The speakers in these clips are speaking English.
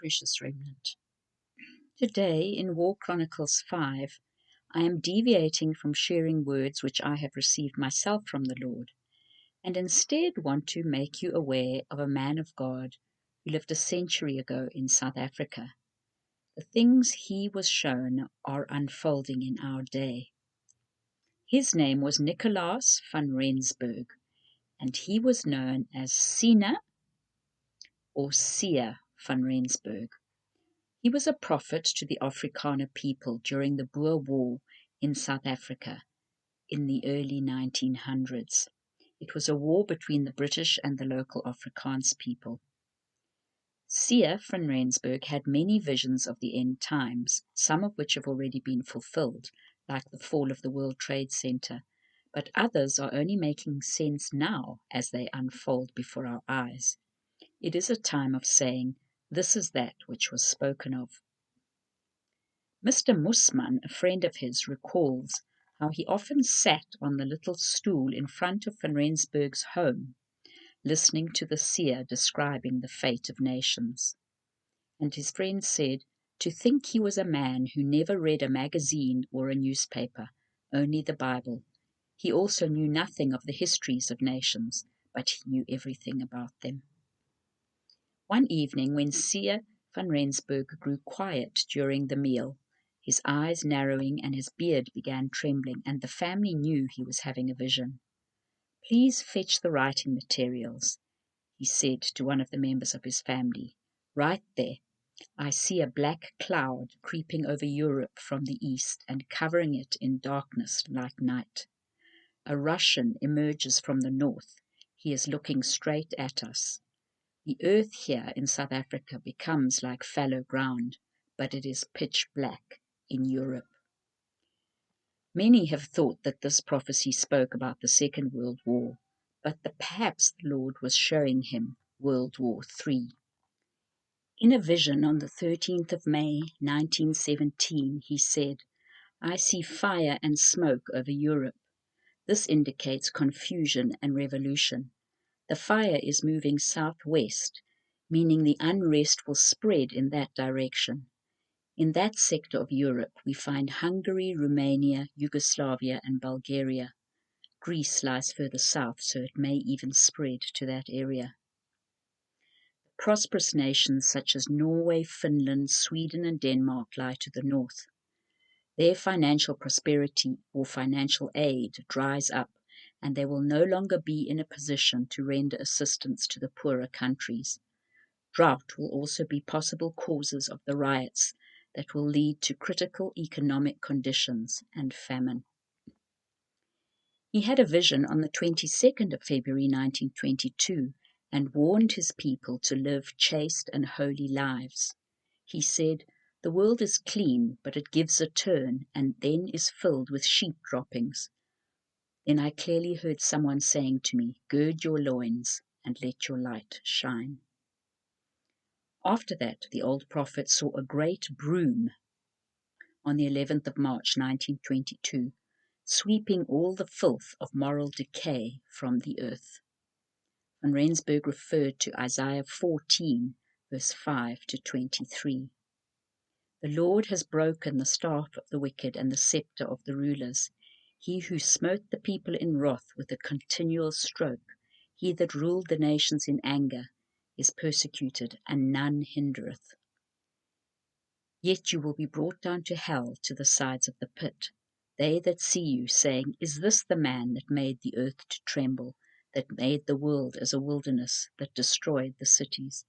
precious remnant. Today, in War Chronicles 5, I am deviating from sharing words which I have received myself from the Lord, and instead want to make you aware of a man of God who lived a century ago in South Africa. The things he was shown are unfolding in our day. His name was Nicolaas van Rensburg, and he was known as Sina or Sia van Rensburg. He was a prophet to the Afrikaner people during the Boer War in South Africa in the early 1900s. It was a war between the British and the local Afrikaans people. Sia van Rensburg had many visions of the end times, some of which have already been fulfilled, like the fall of the World Trade Center, but others are only making sense now as they unfold before our eyes. It is a time of saying, "This is that which was spoken of." Mr. Musman, a friend of his, recalls how he often sat on the little stool in front of Van Rensburg's home, listening to the seer describing the fate of nations. And his friend said, to think he was a man who never read a magazine or a newspaper, only the Bible. He also knew nothing of the histories of nations, but he knew everything about them. One evening, when Sia van Rensburg grew quiet during the meal, his eyes narrowing and his beard began trembling, and the family knew he was having a vision. "Please fetch the writing materials," he said to one of the members of his family. "Right there, I see a black cloud creeping over Europe from the east and covering it in darkness like night. A Russian emerges from the north. He is looking straight at us. The earth here in South Africa becomes like fallow ground, but it is pitch black in Europe." Many have thought that this prophecy spoke about the Second World War, but that perhaps the Lord was showing him World War III. In a vision on the 13th of May, 1917, he said, "I see fire and smoke over Europe. This indicates confusion and revolution. The fire is moving southwest, meaning the unrest will spread in that direction. In that sector of Europe, we find Hungary, Romania, Yugoslavia, and Bulgaria. Greece lies further south, so it may even spread to that area. Prosperous nations such as Norway, Finland, Sweden, and Denmark lie to the north. Their financial prosperity or financial aid dries up, and they will no longer be in a position to render assistance to the poorer countries. Drought will also be possible causes of the riots that will lead to critical economic conditions and famine. He had a vision on the 22nd of February 1922 and warned his people to live chaste and holy lives. He said, "The world is clean, but it gives a turn and then is filled with sheep droppings." Then I clearly heard someone saying to me, "Gird your loins and let your light shine." After that, the old prophet saw a great broom on the 11th of March 1922, sweeping all the filth of moral decay from the earth. Van Rensburg referred to Isaiah 14, verse 5 to 23. "The Lord has broken the staff of the wicked and the scepter of the rulers. He who smote the people in wrath with a continual stroke, he that ruled the nations in anger, is persecuted, and none hindereth. Yet you will be brought down to hell, to the sides of the pit. They that see you, saying, Is this the man that made the earth to tremble, that made the world as a wilderness, that destroyed the cities?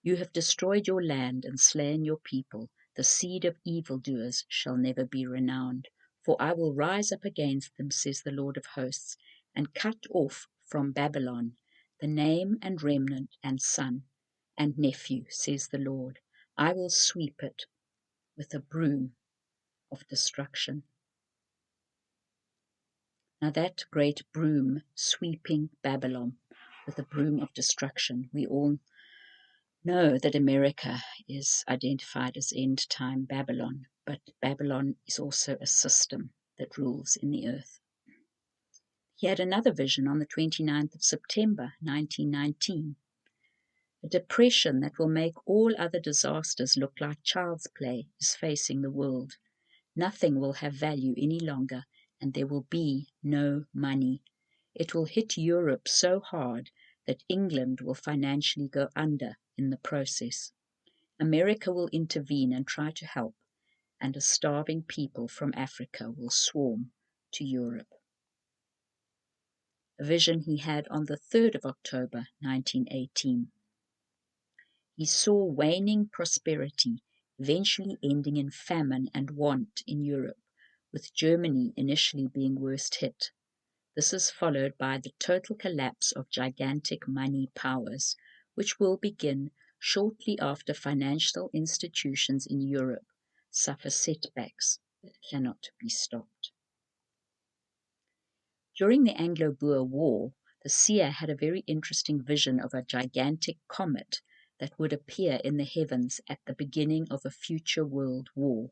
You have destroyed your land and slain your people. The seed of evildoers shall never be renowned. For I will rise up against them, says the Lord of hosts, and cut off from Babylon the name and remnant and son and nephew, says the Lord. I will sweep it with a broom of destruction." Now that great broom sweeping Babylon with a broom of destruction, we all know that America is identified as end-time Babylon, but Babylon is also a system that rules in the earth. He had another vision on the 29th of September 1919. A depression that will make all other disasters look like child's play is facing the world. Nothing will have value any longer, and there will be no money. It will hit Europe so hard that England will financially go under in the process. America will intervene and try to help, and a starving people from Africa will swarm to Europe. A vision he had on the 3rd of October 1918. He saw waning prosperity eventually ending in famine and want in Europe, with Germany initially being worst hit. This is followed by the total collapse of gigantic money powers, which will begin shortly after financial institutions in Europe suffer setbacks that cannot be stopped. During the Anglo-Boer War, the seer had a very interesting vision of a gigantic comet that would appear in the heavens at the beginning of a future world war.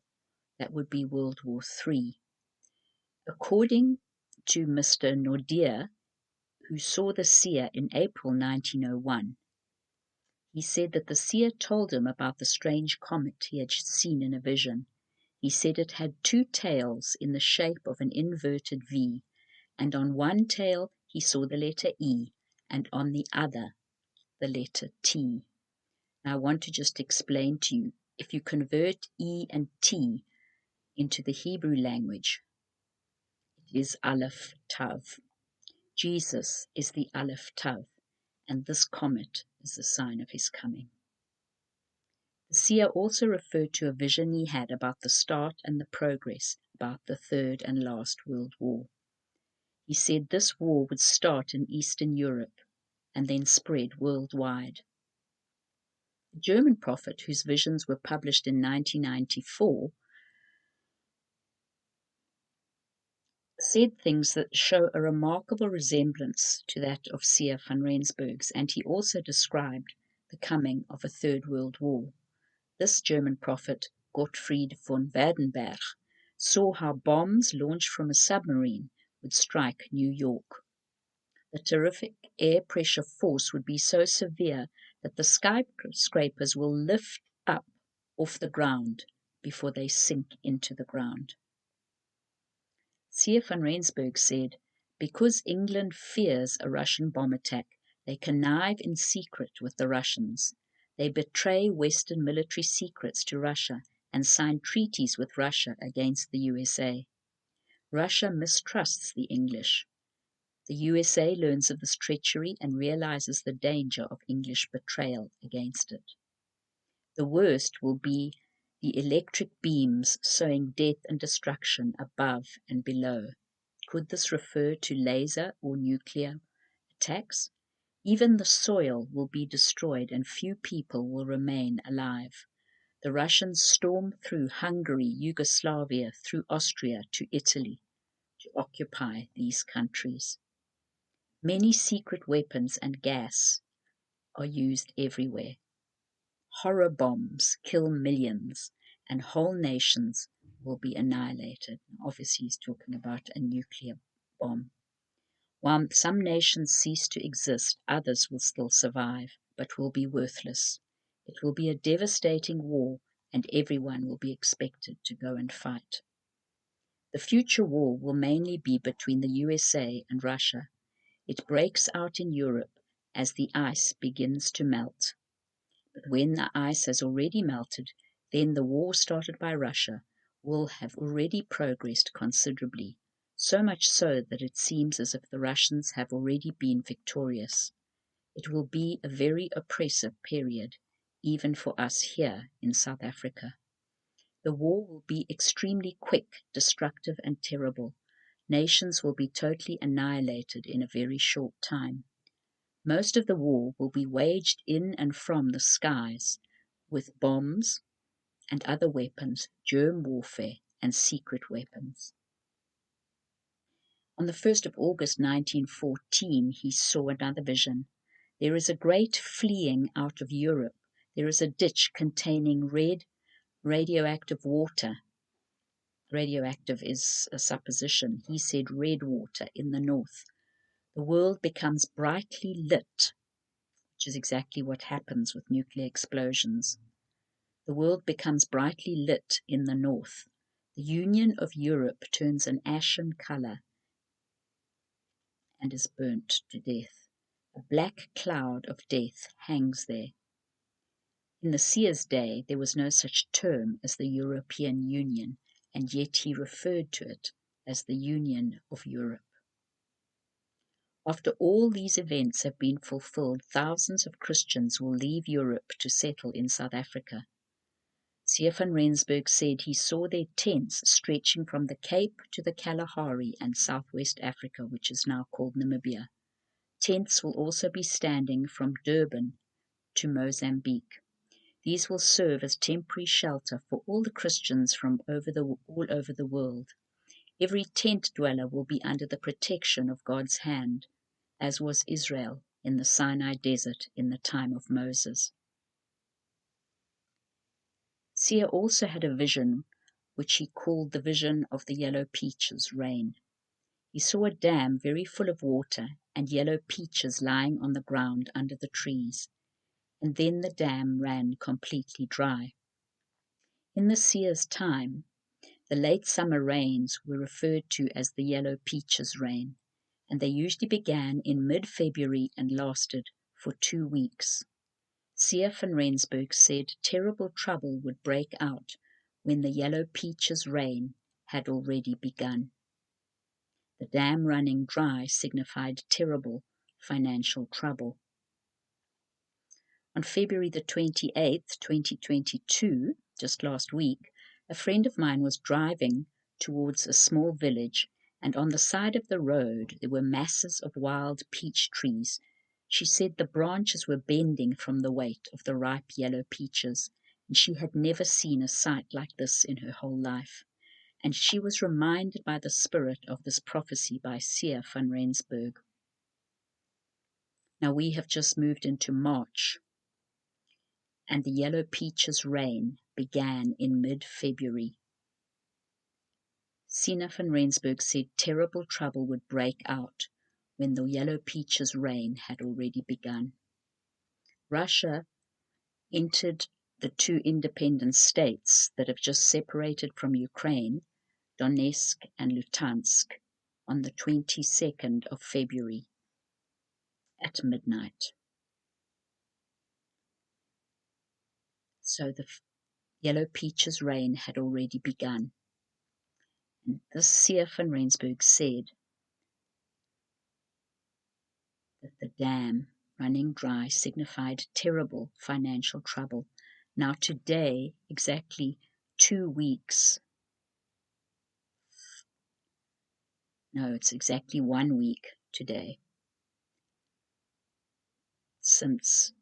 That would be World War III. According to Mr. Nordier, who saw the seer in April 1901, he said that the seer told him about the strange comet he had seen in a vision. He said it had two tails in the shape of an inverted V, and on one tail he saw the letter E, and on the other the letter T. Now I want to just explain to you, if you convert E and T into the Hebrew language, it is Aleph Tav. Jesus is the Aleph Tav, and this comet is the sign of his coming. The seer also referred to a vision he had about the start and the progress about the Third and Last World War. He said this war would start in Eastern Europe and then spread worldwide. The German prophet, whose visions were published in 1994, said things that show a remarkable resemblance to that of Seer van Rensburg's, and he also described the coming of a Third World War. This German prophet, Gottfried von Werdenberg, saw how bombs launched from a submarine would strike New York. The terrific air pressure force would be so severe that the skyscrapers will lift up off the ground before they sink into the ground. Seer van Rensburg said, because England fears a Russian bomb attack, they connive in secret with the Russians. They betray Western military secrets to Russia and sign treaties with Russia against the USA. Russia mistrusts the English. The USA learns of this treachery and realizes the danger of English betrayal against it. The worst will be the electric beams sowing death and destruction above and below. Could this refer to laser or nuclear attacks? Even the soil will be destroyed and few people will remain alive. The Russians storm through Hungary, Yugoslavia, through Austria to Italy to occupy these countries. Many secret weapons and gas are used everywhere. Horror bombs kill millions and whole nations will be annihilated. Obviously, he's talking about a nuclear bomb. While some nations cease to exist, others will still survive, but will be worthless. It will be a devastating war, and everyone will be expected to go and fight. The future war will mainly be between the USA and Russia. It breaks out in Europe as the ice begins to melt. But when the ice has already melted, then the war started by Russia will have already progressed considerably, so much so that it seems as if the Russians have already been victorious. It will be a very oppressive period, even for us here in South Africa. The war will be extremely quick, destructive, and terrible. Nations will be totally annihilated in a very short time. Most of the war will be waged in and from the skies with bombs and other weapons, germ warfare, and secret weapons. On the 1st of August 1914, he saw another vision. There is a great fleeing out of Europe. There is a ditch containing red radioactive water. Radioactive is a supposition. He said red water in the north. The world becomes brightly lit, which is exactly what happens with nuclear explosions. The world becomes brightly lit in the north. The Union of Europe turns an ashen color and is burnt to death. A black cloud of death hangs there. In the seer's day, there was no such term as the European Union, and yet he referred to it as the Union of Europe. After all these events have been fulfilled, thousands of Christians will leave Europe to settle in South Africa. Seer van Rensburg said he saw their tents stretching from the Cape to the Kalahari and Southwest Africa, which is now called Namibia. Tents will also be standing from Durban to Mozambique. These will serve as temporary shelter for all the Christians from all over the world. Every tent dweller will be under the protection of God's hand, as was Israel in the Sinai desert in the time of Moses. Seer also had a vision, which he called the vision of the yellow peaches rain. He saw a dam very full of water and yellow peaches lying on the ground under the trees, and then the dam ran completely dry. In the seer's time, the late summer rains were referred to as the yellow peaches rain, and they usually began in mid-February and lasted for 2 weeks. Seer van Rensburg said terrible trouble would break out when the yellow peaches rain had already begun. The dam running dry signified terrible financial trouble. On February the 28th, 2022, just last week, a friend of mine was driving towards a small village, and on the side of the road there were masses of wild peach trees. She said the branches were bending from the weight of the ripe yellow peaches, and she had never seen a sight like this in her whole life. And she was reminded by the spirit of this prophecy by Seer van Rensburg. Now we have just moved into March, and the yellow peaches rain began in mid-February. Seer van Rensburg said terrible trouble would break out when the yellow peaches rain had already begun. Russia entered the 2 independent states that have just separated from Ukraine, Donetsk and Luhansk, on the 22nd of February at midnight. So the yellow peaches rain had already begun. And this Seer van Rensburg said that the dam running dry signified terrible financial trouble. Now today, exactly 2 weeks, no, it's exactly 1 week today, since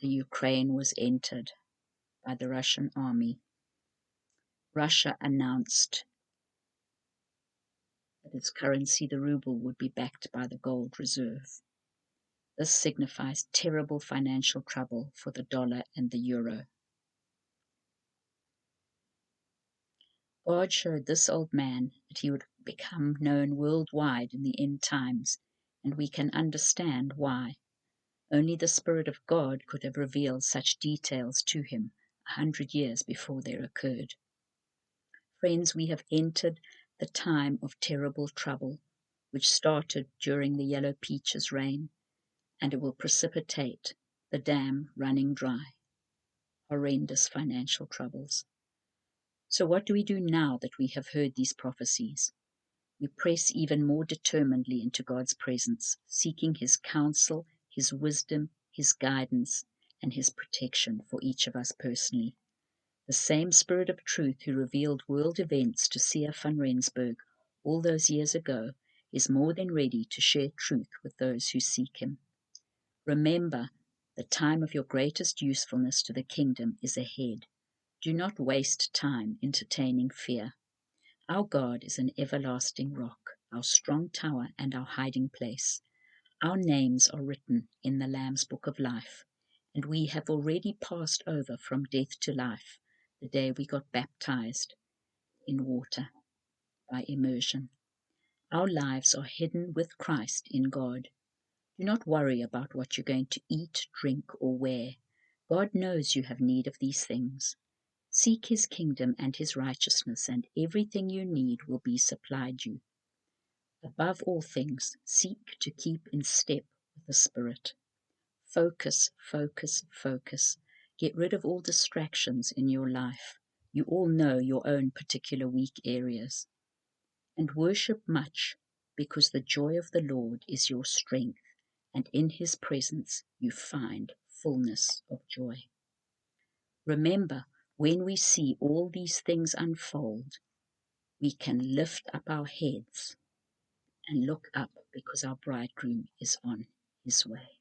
the Ukraine was entered by the Russian army. Russia announced that its currency, the ruble, would be backed by the gold reserve. This signifies terrible financial trouble for the dollar and the euro. God showed this old man that he would become known worldwide in the end times, and we can understand why. Only the Spirit of God could have revealed such details to him 100 years before they occurred. Friends, we have entered the time of terrible trouble, which started during the yellow peaches rain, and it will precipitate the dam running dry, horrendous financial troubles. So what do we do now that we have heard these prophecies? We press even more determinedly into God's presence, seeking His counsel, His wisdom, His guidance, and His protection for each of us personally. The same Spirit of truth who revealed world events to Seer van Rensburg all those years ago is more than ready to share truth with those who seek Him. Remember, the time of your greatest usefulness to the kingdom is ahead. Do not waste time entertaining fear. Our God is an everlasting rock, our strong tower and our hiding place. Our names are written in the Lamb's book of life, and we have already passed over from death to life the day we got baptized in water by immersion. Our lives are hidden with Christ in God. Do not worry about what you're going to eat, drink, or wear. God knows you have need of these things. Seek his kingdom and his righteousness, and everything you need will be supplied you. Above all things, seek to keep in step with the Spirit. Focus, focus, focus. Get rid of all distractions in your life. You all know your own particular weak areas. And worship much, because the joy of the Lord is your strength, and in his presence you find fullness of joy. Remember, when we see all these things unfold, we can lift up our heads and look up, because our bridegroom is on his way.